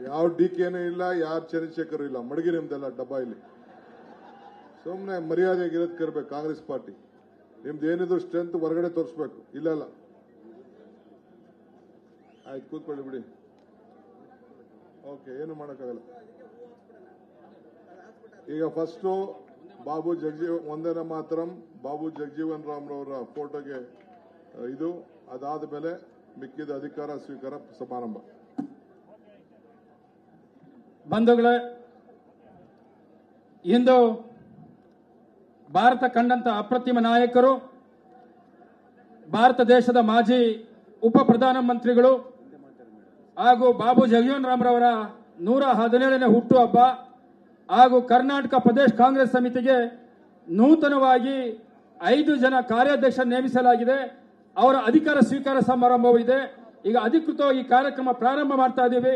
ಯಾವ ಡಿಕೆನೂ ಇಲ್ಲ, ಯಾರು ಚಂದ್ರಶೇಖರ್ ಇಲ್ಲ. ಮಡಗಿ ನಿಮ್ದೆಲ್ಲ ಡಬ್ಬ ಇಲ್ಲಿ. ಸುಮ್ಮನೆ ಮರ್ಯಾದೆಗಿರೋದ್ ಕರ್ಬೇಕು. ಕಾಂಗ್ರೆಸ್ ಪಾರ್ಟಿ ನಿಮ್ದು ಏನಿದ್ರು ಸ್ಟ್ರೆಂತ್ ಹೊರಗಡೆ ತೋರಿಸ್ಬೇಕು. ಇಲ್ಲ ಆಯ್ತು, ಕೂತ್ಕೊಳ್ಳಿ ಬಿಡಿ. ಓಕೆ, ಏನು ಮಾಡೋಕ್ಕಾಗಲ್ಲ. ಈಗ ಫಸ್ಟು ವಂದನೆ ಮಾತರಂ ಬಾಬು ಜಗಜೀವನ್ ರಾಮ್ರವರ ಫೋಟೋಗೆ ಇದು, ಅದಾದ ಮೇಲೆ ಮಿಕ್ಕಿದ ಅಧಿಕಾರ ಸ್ವೀಕಾರ ಸಮಾರಂಭ. ಬಂಧುಗಳೇ, ಇಂದು ಭಾರತ ಕಂಡಂತ ಅಪ್ರತಿಮ ನಾಯಕರು, ಭಾರತ ದೇಶದ ಮಾಜಿ ಉಪ ಪ್ರಧಾನಮಂತ್ರಿಗಳು ಹಾಗೂ ಬಾಬು ಜಗಜೀವನ್ ರಾಮ್ರವರ 117ನೇ ಹುಟ್ಟುಹಬ್ಬ ಹಾಗೂ ಕರ್ನಾಟಕ ಪ್ರದೇಶ ಕಾಂಗ್ರೆಸ್ ಸಮಿತಿಗೆ ನೂತನವಾಗಿ 5 ಜನ ಕಾರ್ಯಾಧ್ಯಕ್ಷ ನೇಮಿಸಲಾಗಿದೆ. ಅವರ ಅಧಿಕಾರ ಸ್ವೀಕಾರ ಸಮಾರಂಭವೂ ಇದೆ. ಈಗ ಅಧಿಕೃತವಾಗಿ ಈ ಕಾರ್ಯಕ್ರಮ ಪ್ರಾರಂಭ ಮಾಡ್ತಾ ಇದ್ದೀವಿ.